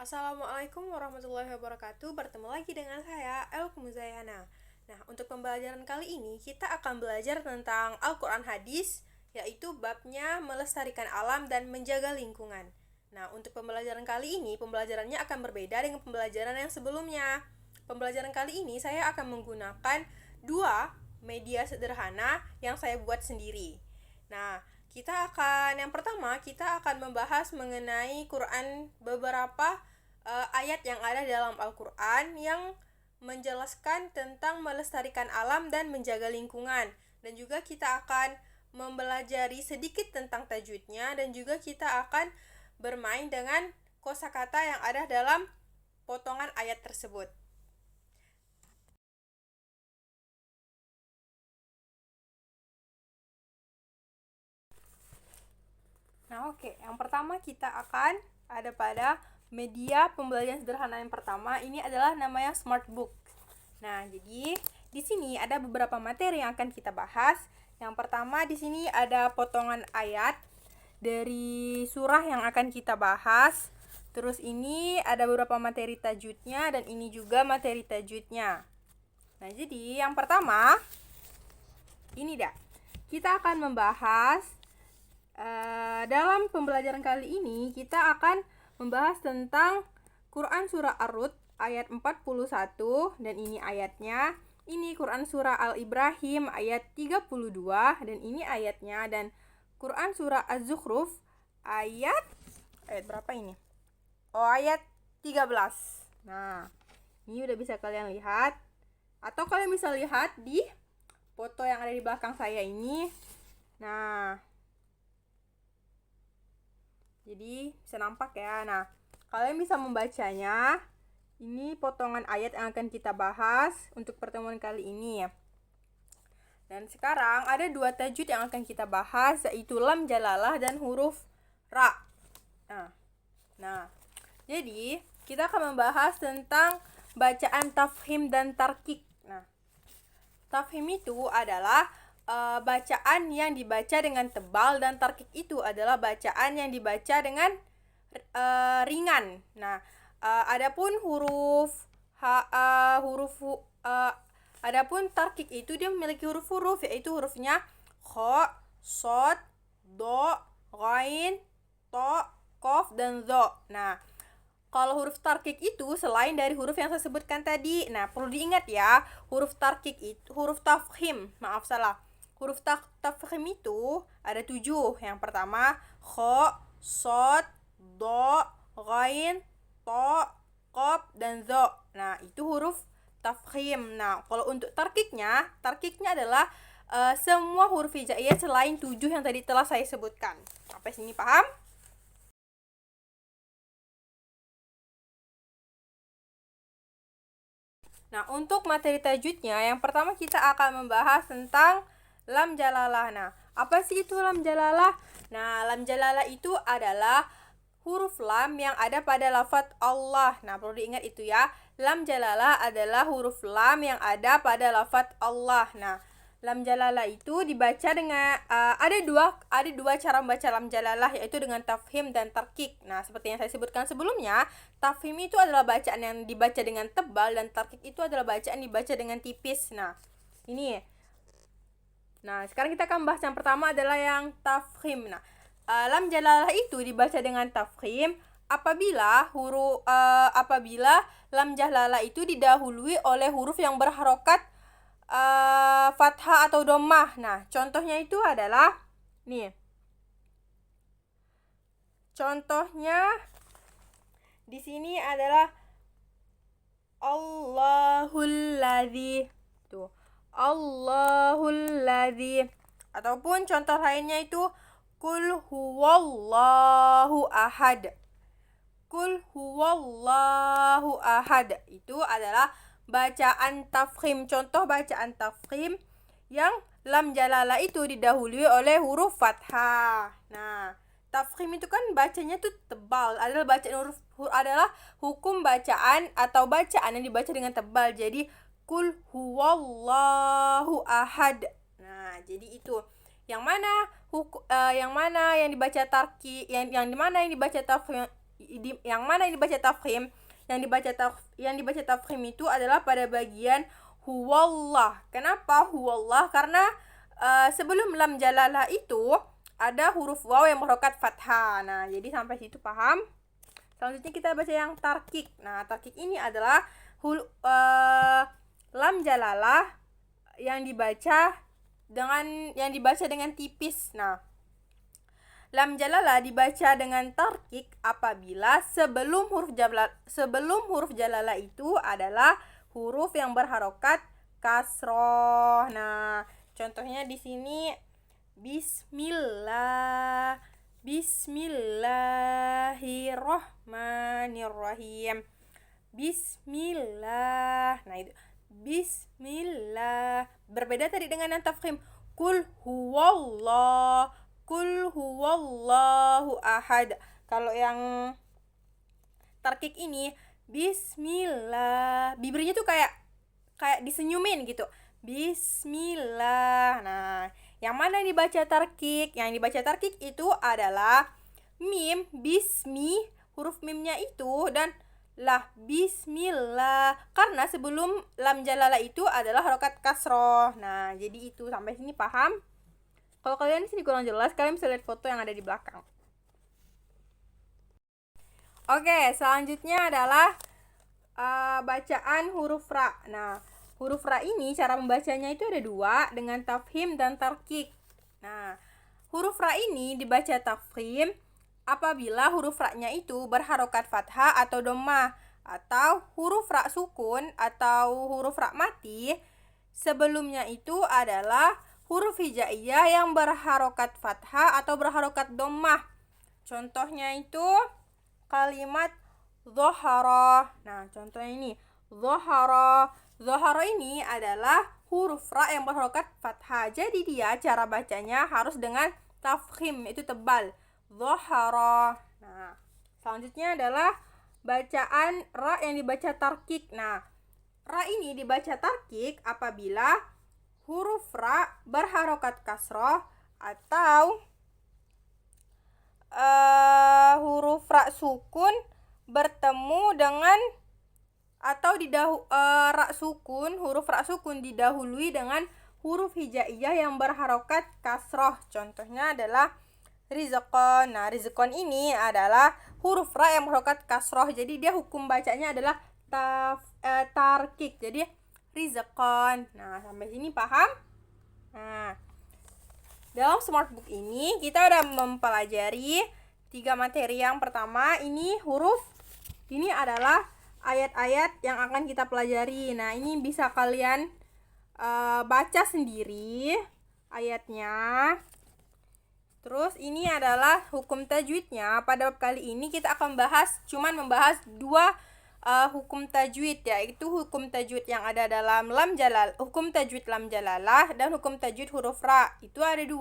Assalamualaikum warahmatullahi wabarakatuh. Bertemu lagi dengan saya, Elke Muzayana. Nah, untuk pembelajaran kali ini kita akan belajar tentang Al-Quran Hadis, yaitu babnya melestarikan alam dan menjaga lingkungan. Nah, untuk pembelajaran kali ini, pembelajarannya akan berbeda dengan pembelajaran yang sebelumnya. Pembelajaran kali ini saya akan menggunakan dua media sederhana yang saya buat sendiri. Nah, yang pertama kita akan membahas mengenai Quran, beberapa ayat yang ada dalam Al-Quran yang menjelaskan tentang melestarikan alam dan menjaga lingkungan. Dan juga kita akan mempelajari sedikit tentang tajwidnya, dan juga kita akan bermain dengan kosakata yang ada dalam potongan ayat tersebut. Nah, yang pertama kita akan ada pada media pembelajaran sederhana yang pertama. Ini adalah namanya Smartbook. Nah, jadi di sini ada beberapa materi yang akan kita bahas. Yang pertama di sini ada potongan ayat dari surah yang akan kita bahas. Terus ini ada beberapa materi tajwidnya, dan ini juga materi tajwidnya. Nah, jadi yang pertama ini kita akan membahas dalam pembelajaran kali ini kita akan membahas tentang Quran surah Ar-Rud ayat 41, dan ini ayatnya. Ini Quran surah Al-Ibrahim ayat 32, dan ini ayatnya. Dan Quran surah Az-Zukhruf ayat berapa ini? Ayat 13. Nah, ini udah bisa kalian lihat, atau kalian bisa lihat di foto yang ada di belakang saya ini. Nah, jadi bisa nampak ya. Nah, kalian bisa membacanya. Ini potongan ayat yang akan kita bahas untuk pertemuan kali ini ya. Dan sekarang ada dua tajwid yang akan kita bahas, yaitu lam jalalah dan huruf ra. Nah, jadi kita akan membahas tentang bacaan tafhim dan tarkik. Nah, tafhim itu adalah bacaan yang dibaca dengan tebal, dan tarkik itu adalah bacaan yang dibaca dengan ringan. Nah, adapun adapun tarkik itu dia memiliki huruf-huruf, yaitu hurufnya kha, shad, do, ghain, to, qaf, dan zo. Nah, kalau huruf tarkik itu selain dari huruf yang saya sebutkan tadi. Nah, perlu diingat ya, huruf tarkik itu, huruf tafkhim, huruf tafkhim itu ada 7. Yang pertama kha, shad, do, ghain, to, qaf, dan zo. Nah, itu huruf tafkhim. Nah, kalau untuk tarkiknya adalah semua huruf hijaiyah selain 7 yang tadi telah saya sebutkan. Sampai sini paham? Nah, untuk materi tajwidnya, yang pertama kita akan membahas tentang lam jalalah. Nah, apa sih itu lam jalalah? Nah, lam jalalah itu adalah huruf lam yang ada pada lafaz Allah. Nah, perlu diingat itu ya. Lam jalalah adalah huruf lam yang ada pada lafaz Allah. Nah, lam jalalah itu dibaca dengan ada dua cara membaca lam jalalah, yaitu dengan tafhim dan tarkik. Nah, seperti yang saya sebutkan sebelumnya, tafhim itu adalah bacaan yang dibaca dengan tebal, dan tarkik itu adalah bacaan dibaca dengan tipis. Nah, ini. Nah, sekarang kita akan bahas yang pertama adalah yang tafhim. Nah, lam jalalah itu dibaca dengan tafhim apabila lam jalalah itu didahului oleh huruf yang berharokat fathah atau dhammah. Nah, contohnya itu adalah nih. Contohnya di sini adalah Allahul ladzi. Tuh, Allahul ladzi. Ataupun contoh lainnya itu Qul huwallahu ahad. Qul huwallahu ahad. Itu adalah bacaan tafkhim, contoh bacaan tafkhim yang lam jalalah itu didahului oleh huruf fathah. Nah, tafkhim itu kan bacanya tuh tebal, adalah hukum bacaan atau bacaan yang dibaca dengan tebal. Jadi qul huwallahu ahad. Nah, jadi itu yang mana yang dibaca tarki, yang dimana yang dibaca yang mana yang dibaca tafkhim? Yang dibaca tafkhim itu adalah pada bagian huwallah. Kenapa huwallah? Karena sebelum lam jalalah itu ada huruf waw yang berharokat fathah. Nah, jadi sampai situ paham? Selanjutnya kita baca yang tarkik. Nah, tarkik ini adalah lam jalalah yang dibaca dengan tipis. Nah, lam jalalah dibaca dengan tarkik apabila sebelum huruf jalalah itu adalah huruf yang berharokat kasroh. Nah, contohnya di sini bismillah, bismillahirrahmanirrahim, bismillah. Nah, itu bismillah. Berbeda tadi dengan yang tafkhim, kul huwallahu ahad. Kalau yang tarkik ini bismillah, bibirnya tuh kayak disenyumin gitu, bismillah. Nah, yang mana dibaca tarkik? Yang dibaca tarkik itu adalah mim, bismi, huruf mimnya itu, dan lah, bismillah, karena sebelum lam jalalah itu adalah harokat kasroh. Nah, jadi itu sampai sini paham? Kalau kalian di sini kurang jelas, kalian bisa lihat foto yang ada di belakang. Oke, selanjutnya adalah bacaan huruf ra. Nah, huruf ra ini cara membacanya itu ada dua, dengan tafhim dan tarkik. Nah, huruf ra ini dibaca tafhim apabila huruf ra-nya itu berharokat fathah atau dhammah, atau huruf ra sukun atau huruf ra mati sebelumnya itu adalah huruf hijaiyah yang berharokat fathah atau berharokat dhammah. Contohnya itu kalimat dhahara. Nah, contohnya ini dhahara. Dhahara ini adalah huruf ra yang berharokat fathah. Jadi dia cara bacanya harus dengan tafkhim, itu tebal. Dhahara. Nah, selanjutnya adalah bacaan ra yang dibaca tarkik. Nah, ra ini dibaca tarkik apabila huruf ra berharokat kasroh atau huruf ra sukun bertemu dengan atau huruf ra sukun didahului dengan huruf hijaiyah yang berharokat kasroh. Contohnya adalah rizqan. Nah, rizqan ini adalah huruf ra yang berharokat kasroh. Jadi dia hukum bacanya adalah tarkik. Jadi rizqan. Nah, sampai sini paham? Nah, dalam smartbook ini kita udah mempelajari 3 materi. Yang pertama ini huruf. Ini adalah ayat-ayat yang akan kita pelajari. Nah, ini bisa kalian baca sendiri ayatnya. Terus ini adalah hukum tajwidnya. Pada bab kali ini kita akan membahas 2 hukum tajwid, yaitu hukum tajwid yang ada dalam hukum tajwid lam jalalah dan hukum tajwid huruf ra. Itu ada 2,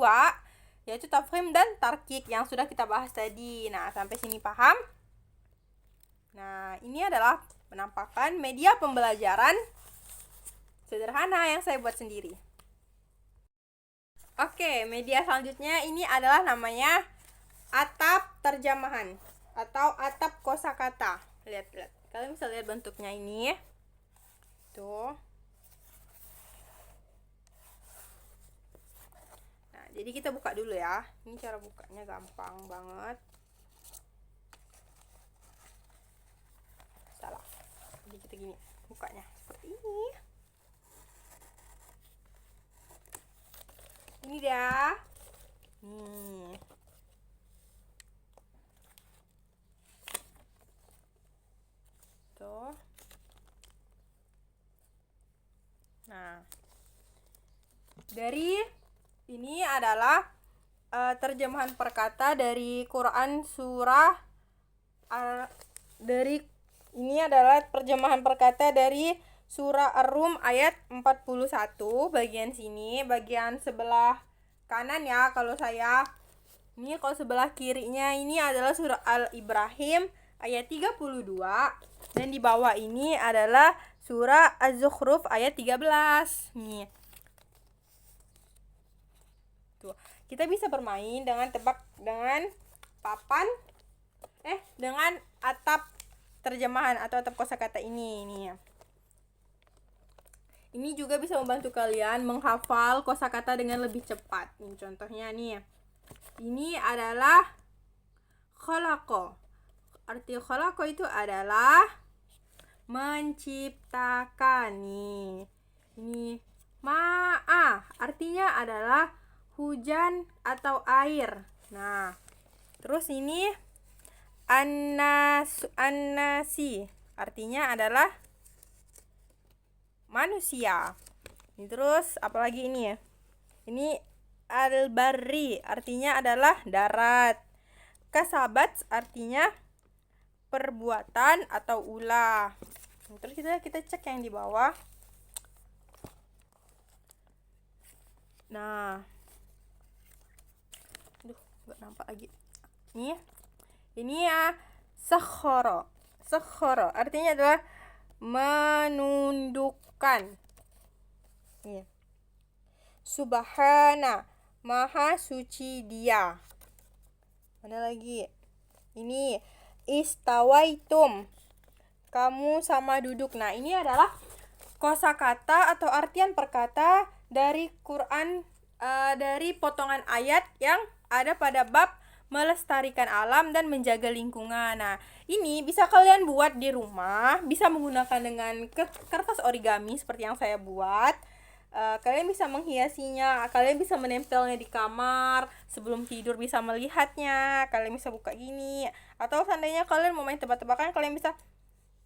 yaitu tafkhim dan tarkik yang sudah kita bahas tadi. Nah, sampai sini paham? Nah, ini adalah penampakan media pembelajaran sederhana yang saya buat sendiri. Oke, media selanjutnya ini adalah namanya atap terjemahan atau atap kosakata. Lihat. Kalian bisa lihat bentuknya ini. Tuh. Nah, jadi kita buka dulu ya. Ini cara bukanya gampang banget. Salah. Jadi kita gini, bukanya seperti ini. Ini dia. Tuh. Nah, dari ini adalah terjemahan perkata dari Quran surah ini adalah terjemahan perkata dari surah Ar-Rum ayat 41, bagian sini, bagian sebelah kanan ya. Kalau sebelah kirinya ini adalah surah Al-Ibrahim ayat 32, dan di bawah ini adalah surah Az-Zukhruf ayat 13. Nih. Tuh. Kita bisa bermain dengan papan dengan atap terjemahan atau atap kosakata ini nih. Ini juga bisa membantu kalian menghafal kosakata dengan lebih cepat. Nih contohnya nih. Ini adalah khalaqo. Arti khalaqo itu adalah menciptakan nih. Ini ma'a artinya adalah hujan atau air. Nah, terus ini annasi artinya adalah manusia. Ini terus apalagi ini ya? Ini al-barri artinya adalah darat. Kasabat artinya perbuatan atau ulah. Terus kita cek yang di bawah. Nah, nggak nampak lagi. Ini ya sakhara. Sakhara artinya adalah menundukkan. Subhana, maha suci dia. Mana lagi? Ini istawaitum, kamu sama duduk. Nah, ini adalah kosakata atau artian perkata dari Quran, dari potongan ayat yang ada pada bab melestarikan alam dan menjaga lingkungan. Nah, ini bisa kalian buat di rumah, bisa menggunakan dengan kertas origami seperti yang saya buat. Kalian bisa menghiasinya, kalian bisa menempelnya di kamar, sebelum tidur bisa melihatnya, kalian bisa buka gini, atau seandainya kalian mau main tebak-tebakan, kalian bisa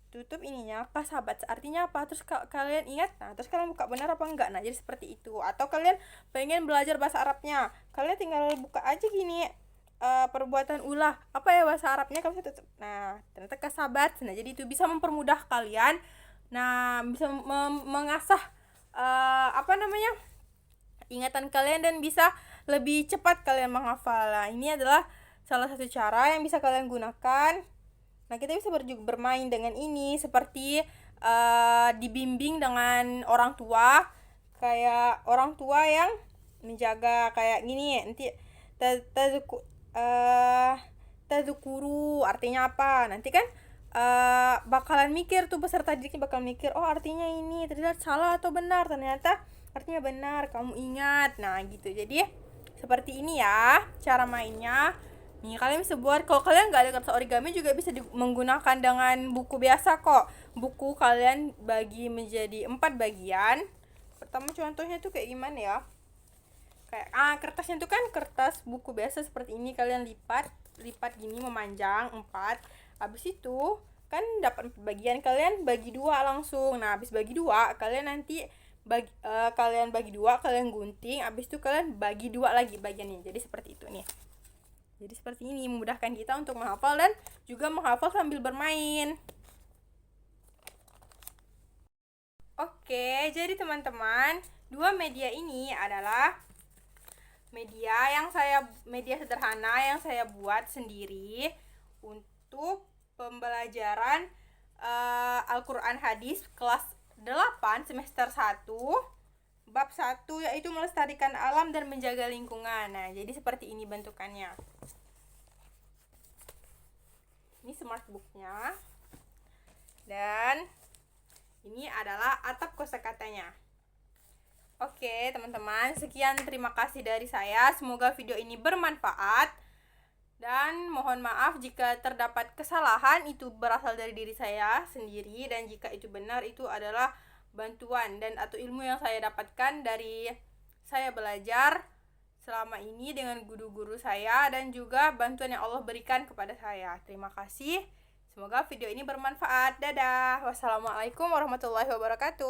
tutup ininya, kasabat artinya apa, terus kalian ingat, nah terus kalian buka benar apa enggak. Nah, jadi seperti itu. Atau kalian pengen belajar bahasa Arabnya, kalian tinggal buka aja gini, perbuatan ulah apa ya bahasa Arabnya, kalian tutup. Nah, ternyata kasabat. Nah, jadi itu bisa mempermudah kalian, nah bisa mengasah ingatan kalian dan bisa lebih cepat kalian menghafal. Nah, ini adalah salah satu cara yang bisa kalian gunakan. Nah, kita bisa bermain dengan ini seperti dibimbing dengan orang tua, kayak orang tua yang menjaga kayak gini. Nanti tadzukuru artinya apa? Nanti kan bakalan mikir tuh, peserta didiknya bakal mikir, oh artinya ini ternyata salah atau benar, ternyata artinya benar, kamu ingat. Nah, gitu. Jadi seperti ini ya cara mainnya. Nih, kalian bisa buat, kalau kalian nggak ada kertas origami juga bisa menggunakan dengan buku biasa kok. Buku kalian bagi menjadi 4 bagian. Pertama contohnya tuh kayak gimana ya, kayak kertasnya tuh kan kertas buku biasa seperti ini, kalian lipat gini memanjang 4. Habis itu kan dapat 4 bagian, kalian bagi 2 langsung. Nah, habis bagi 2 kalian nanti kalian bagi 2, kalian gunting, habis itu kalian bagi 2 lagi bagiannya. Jadi seperti itu nih. Jadi seperti ini memudahkan kita untuk menghafal dan juga menghafal sambil bermain. Oke, jadi teman-teman, 2 media ini adalah media sederhana yang saya buat sendiri untuk pembelajaran Al-Quran Hadis kelas 8 semester 1 bab 1, yaitu melestarikan alam dan menjaga lingkungan. Nah, jadi seperti ini bentukannya. Ini smartbooknya, dan ini adalah atap kosakatanya. Oke teman-teman, sekian, terima kasih dari saya. Semoga video ini bermanfaat, dan mohon maaf jika terdapat kesalahan, itu berasal dari diri saya sendiri, dan jika itu benar, itu adalah bantuan dan atau ilmu yang saya dapatkan dari saya belajar selama ini dengan guru-guru saya, dan juga bantuan yang Allah berikan kepada saya. Terima kasih. Semoga video ini bermanfaat. Dadah. Wassalamualaikum warahmatullahi wabarakatuh.